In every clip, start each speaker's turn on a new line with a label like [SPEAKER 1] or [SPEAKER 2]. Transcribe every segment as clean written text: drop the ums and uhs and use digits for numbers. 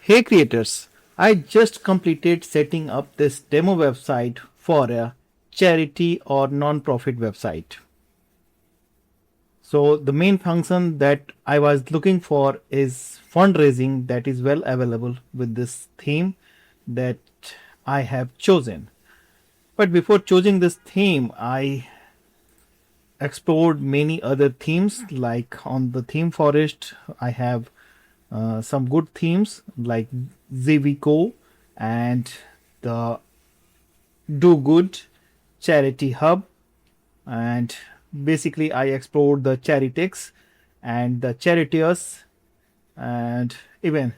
[SPEAKER 1] Hey creators, I just completed setting up this demo website for a charity or non-profit website. So the main function that I was looking for is fundraising that is well available with this theme that I have chosen. But before choosing this theme, I explored many other themes. Like on the theme forest, I have some good themes like Zivico and the Do Good Charity Hub, and basically I explored the Charitex and the Chariteous and even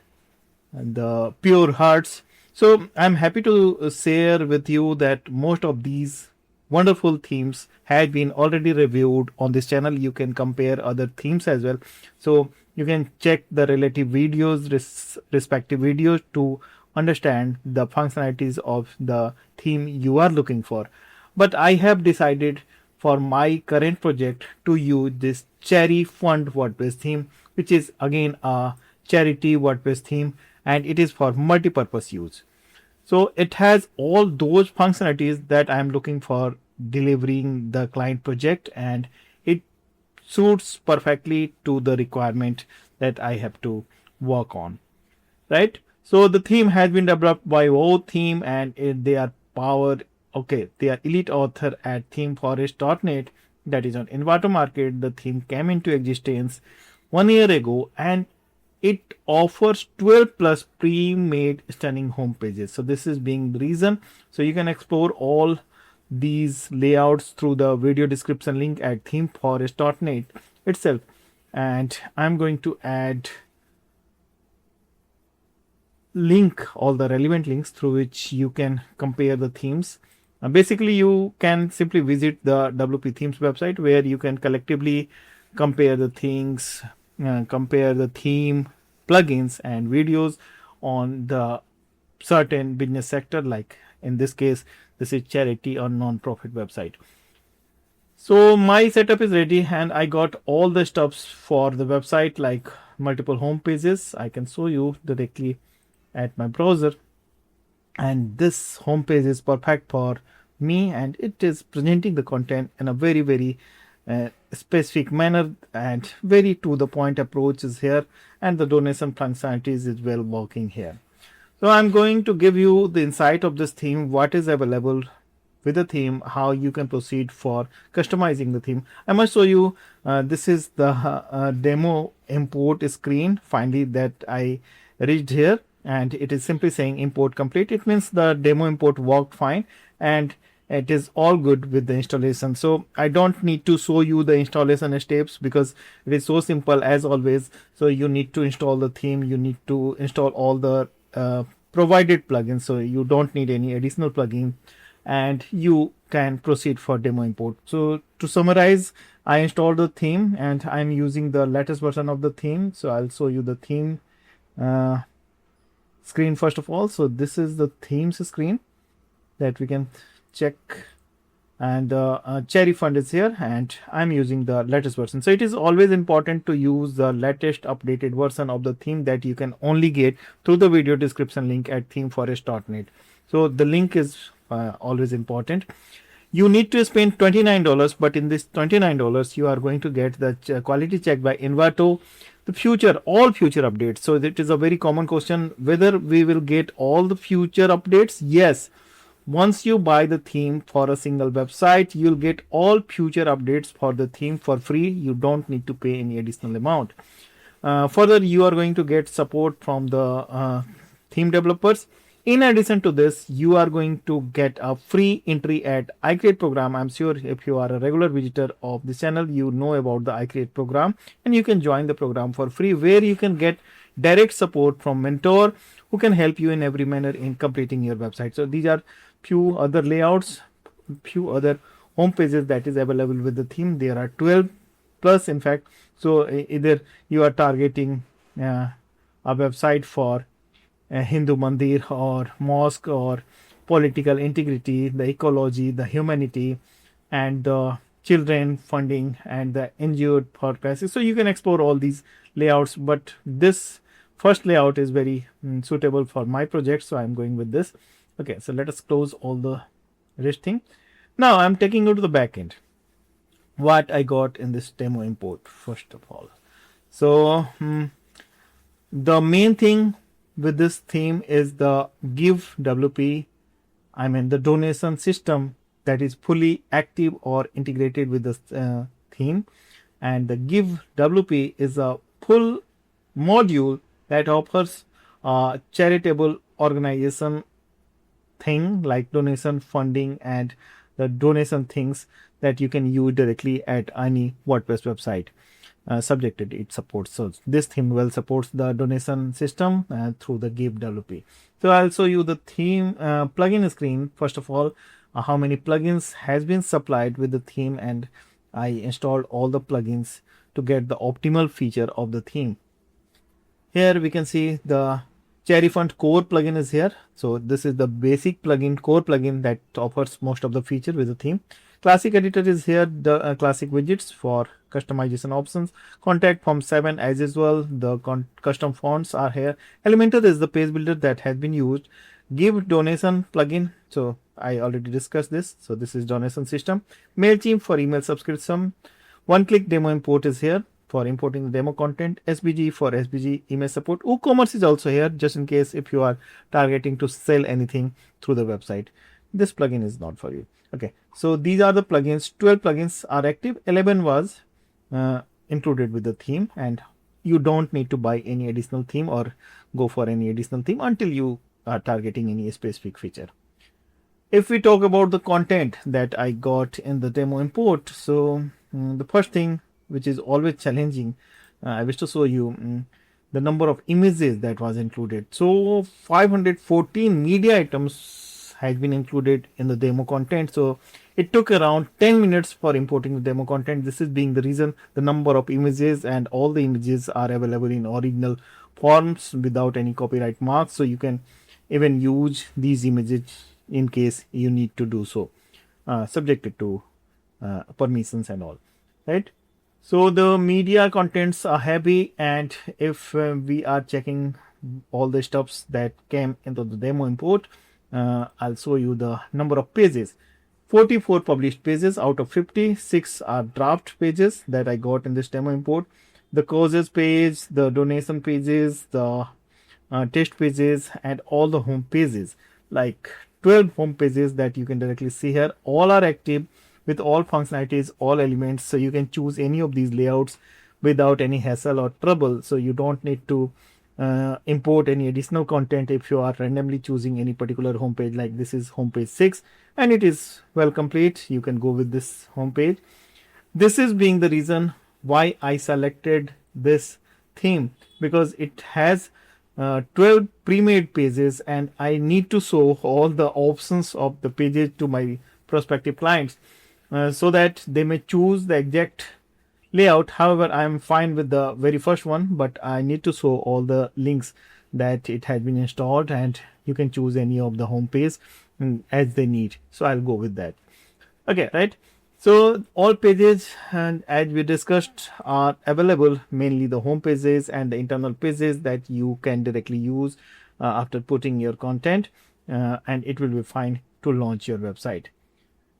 [SPEAKER 1] the Pure Hearts. So I'm happy to share with you that most of these wonderful themes had been already reviewed on this channel. You can compare other themes as well, so you can check the relative videos, respective videos, to understand the functionalities of the theme you are looking for. But I have decided for my current project to use this Charifund WordPress theme, which is again a charity WordPress theme, and it is for multi-purpose use. So it has all those functionalities that I'm looking for delivering the client project, and it suits perfectly to the requirement that I have to work on, right? So the theme has been developed by Theme, and they are powered. Okay, they are elite author at themeforest.net, that is on Envato Market. The theme came into existence 1 year ago, and it offers 12 plus pre-made stunning home pages. So this is being the reason. So you can explore all these layouts through the video description link at themeforest.net itself. And I'm going to add all the relevant links through which you can compare the themes. Basically, you can simply visit the WP Themes website, where you can collectively compare the things, compare the theme, plugins, and videos on the certain business sector. Like in this case, this is charity or non-profit website. So my setup is ready, and I got all the stuffs for the website, like multiple home pages. I can show you directly at my browser, and this home page is perfect for me, and it is presenting the content in a very specific manner, and very to the point approach is here, and the donation functionalities is well working here. So I'm going to give you the insight of this theme, what is available with the theme, how you can proceed for customizing the theme. I must show you, this is the demo import screen finally that I reached here, and it is simply saying import complete. It means the demo import worked fine, and it is all good with the installation. So I don't need to show you the installation steps, because it is so simple as always. So you need to install the theme, you need to install all the provided plugins, so you don't need any additional plugin, and you can proceed for demo import. So to summarize, I installed the theme, and I'm using the latest version of the theme. So I'll show you the theme screen first of all. So this is the themes screen that we can check, and Charifund is here, and I'm using the latest version. So it is always important to use the latest updated version of the theme that you can only get through the video description link at themeforest.net. So the link is always important. You need to spend $29, but in this $29 you are going to get the quality check by Envato, the all future updates. So it is a very common question whether we will get all the future updates. Yes, once you buy the theme for a single website, you'll get all future updates for the theme for free. You don't need to pay any additional amount. Further, you are going to get support from the theme developers. In addition to this, you are going to get a free entry at iCreate program. I'm sure if you are a regular visitor of this channel, you know about the iCreate program, and you can join the program for free, where you can get direct support from mentor who can help you in every manner in completing your website. So these are few other layouts, few other home pages that is available with the theme. There are 12 plus, in fact. So either you are targeting a website for a Hindu mandir or mosque, or political integrity, the ecology, the humanity, and the children funding, and the injured for crisis. So you can explore all these layouts, but this first layout is very suitable for my project, so I'm going with this. Okay, so let us close all the rest thing. Now I'm taking you to the back end, what I got in this demo import. First of all, so the main thing with this theme is the GiveWP, I mean the donation system that is fully active or integrated with the theme. And the GiveWP is a full module that offers charitable organization thing like donation funding and the donation things that you can use directly at any WordPress website, subjected it supports. So this theme well supports the donation system through the GiveWP. So I'll show you the theme plugin screen. First of all, how many plugins has been supplied with the theme, and I installed all the plugins to get the optimal feature of the theme. Here we can see the Charifund core plugin is here. So this is the basic plugin, core plugin that offers most of the feature with the theme. Classic editor is here, the classic widgets for customization options. Contact form 7 as usual, the custom fonts are here. Elementor is the page builder that has been used. Give donation plugin, so I already discussed this. So this is donation system. MailChimp for email subscription. One-click demo import is here for importing the demo content. SBG for SBG email support. WooCommerce is also here just in case if you are targeting to sell anything through the website. This plugin is not for you. Okay, so these are the plugins. 12 plugins are active. 11 was included with the theme, and you don't need to buy any additional theme or go for any additional theme until you are targeting any specific feature. If we talk about the content that I got in the demo import, so the first thing which is always challenging, I wish to show you the number of images that was included. So 514 media items has been included in the demo content. So it took around 10 minutes for importing the demo content. This is being the reason the number of images, and all the images are available in original forms without any copyright marks. So you can even use these images in case you need to do so, subjected to permissions and all, right? So the media contents are heavy, and if we are checking all the stuffs that came into the demo import, I'll show you the number of pages. 44 published pages out of 56 are draft pages that I got in this demo import. The causes page, the donation pages, the test pages, and all the home pages, like 12 home pages that you can directly see here. All are active with all functionalities, all elements, so you can choose any of these layouts without any hassle or trouble. So you don't need to import any additional content if you are randomly choosing any particular homepage. Like this is homepage 6 and it is well complete. You can go with this homepage. This is being the reason why I selected this theme, because it has 12 pre-made pages, and I need to show all the options of the pages to my prospective clients so that they may choose the exact layout. However, I am fine with the very first one, but I need to show all the links that it has been installed, and you can choose any of the home page as they need. So I'll go with that. Okay, right? So all pages, and as we discussed, are available, mainly the home pages and the internal pages that you can directly use after putting your content, and it will be fine to launch your website.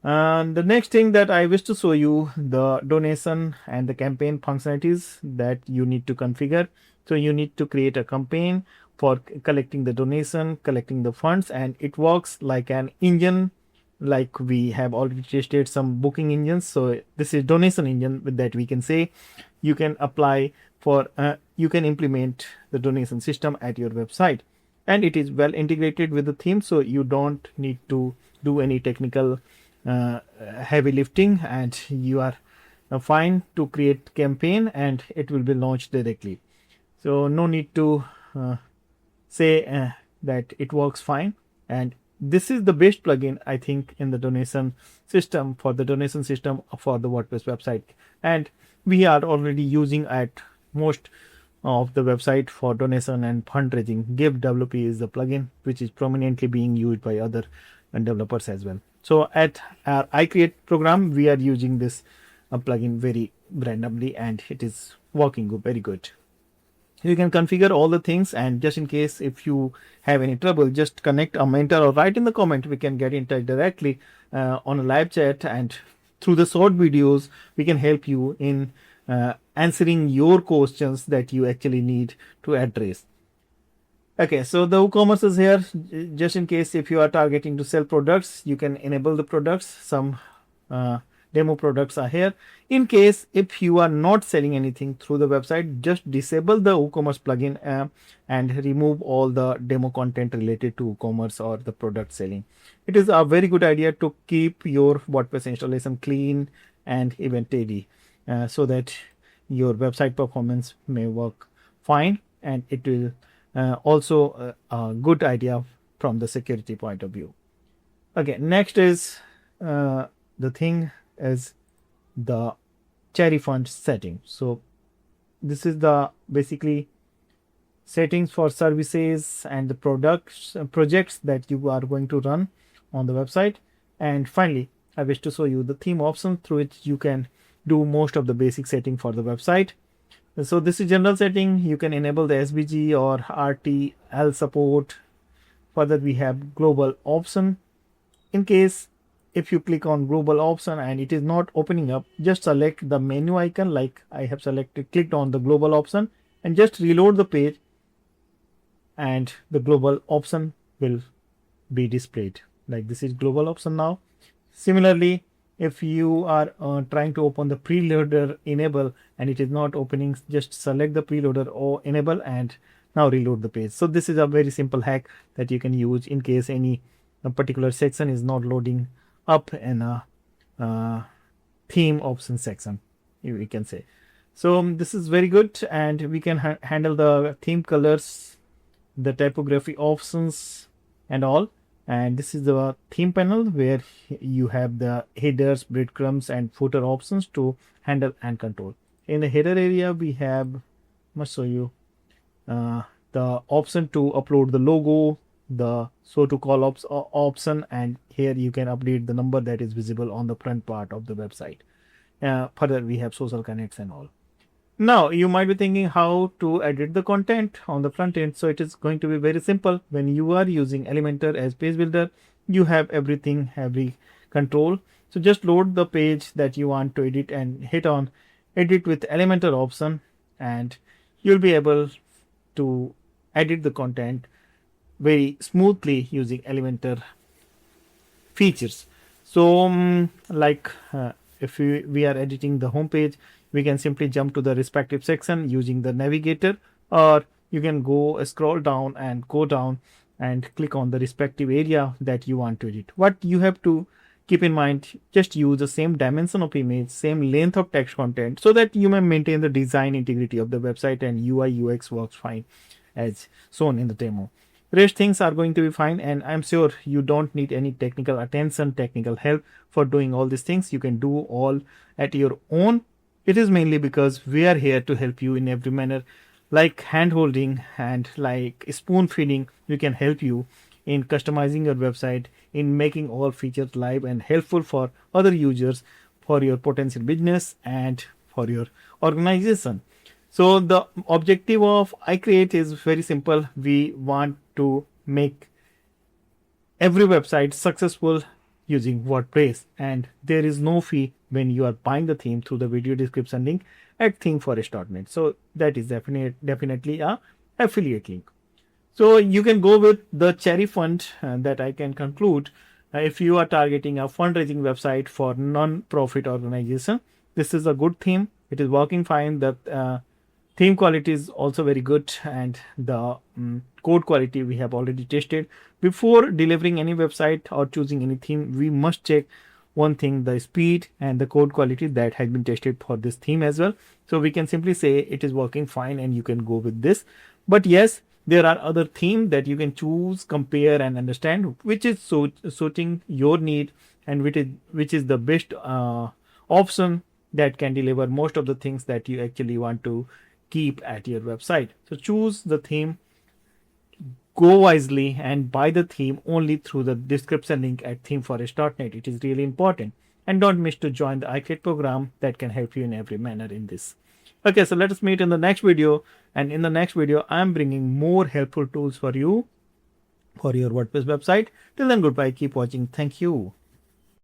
[SPEAKER 1] And the next thing that I wish to show you, the donation and the campaign functionalities that you need to configure. So you need to create a campaign for collecting the donation, collecting the funds, and it works like an engine, like we have already tested some booking engines. So this is donation engine with that we can say you can apply for you can implement the donation system at your website, and it is well integrated with the theme, so you don't need to do any technical heavy lifting, and you are fine to create campaign and it will be launched directly. So no need to say that it works fine, and this is the best plugin I think in the donation system, for the donation system for the WordPress website, and we are already using at most of the website for donation and fundraising. GiveWP is the plugin which is prominently being used by other developers as well. So at our iCreate program, we are using this plugin very randomly, and it is working very good. You can configure all the things, and just in case if you have any trouble, just connect a mentor or write in the comment. We can get in touch directly on a live chat, and through the short videos we can help you in answering your questions that you actually need to address. Okay, so the WooCommerce is here just in case if you are targeting to sell products, you can enable the products. Some demo products are here. In case if you are not selling anything through the website, just disable the WooCommerce plugin and remove all the demo content related to WooCommerce or the product selling. It is a very good idea to keep your WordPress installation clean and even tidy so that your website performance may work fine, and it will also a good idea from the security point of view. Okay, next is the thing is the Charifund setting. So this is the basically settings for services and the projects that you are going to run on the website. And finally, I wish to show you the theme option through which you can do most of the basic setting for the website. So this is general setting. You can enable the SVG or RTL support. Further, we have global option. In case if you click on global option and it is not opening up, just select the menu icon like I have clicked on the global option, and just reload the page, and the global option will be displayed. Like this is global option now. Similarly, if you are trying to open the preloader enable and it is not opening, just select the preloader or enable and now reload the page. So this is a very simple hack that you can use in case any particular section is not loading up in a theme option section, we can say. So this is very good, and we can handle the theme colors, the typography options and all. And this is the theme panel where you have the headers, breadcrumbs and footer options to handle and control. In the header area, we have, must show you the option to upload the logo, the show to call option, and here you can update the number that is visible on the front part of the website. Further, we have social connects and all. Now you might be thinking how to edit the content on the front end. So it is going to be very simple. When you are using Elementor as page builder, you have everything, every control. So just load the page that you want to edit and hit on edit with Elementor option, and you'll be able to edit the content very smoothly using Elementor features. So if we are editing the home page, we can simply jump to the respective section using the navigator, or you can go scroll down and go down and click on the respective area that you want to edit. What you have to keep in mind, just use the same dimension of image, same length of text content, so that you may maintain the design integrity of the website and UI UX works fine as shown in the demo. Rest things are going to be fine, and I'm sure you don't need any technical attention, technical help for doing all these things. You can do all at your own. It is mainly because we are here to help you in every manner, like hand holding and like spoon feeding. We can help you in customizing your website, in making all features live and helpful for other users, for your potential business and for your organization. So the objective of iCreate is very simple. We want to make every website successful using WordPress, and there is no fee when you are buying the theme through the video description link at themeforest.net. So that is definitely a affiliate link. So you can go with the Charifund that I can conclude. If you are targeting a fundraising website for non-profit organization, this is a good theme. It is working fine. The theme quality is also very good, and the code quality we have already tested. Before delivering any website or choosing any theme, we must check one thing, the speed and the code quality that has been tested for this theme as well. So we can simply say it is working fine and you can go with this. But yes, there are other themes that you can choose, compare and understand which is suiting your need and which is the best option that can deliver most of the things that you actually want to keep at your website. So choose the theme, go wisely, and buy the theme only through the description link at themeforest.net. It is really important. And don't miss to join the iCreate program that can help you in every manner in this. Okay, so let us meet in the next video. And in the next video, I'm bringing more helpful tools for you for your WordPress website. Till then, goodbye. Keep watching. Thank you.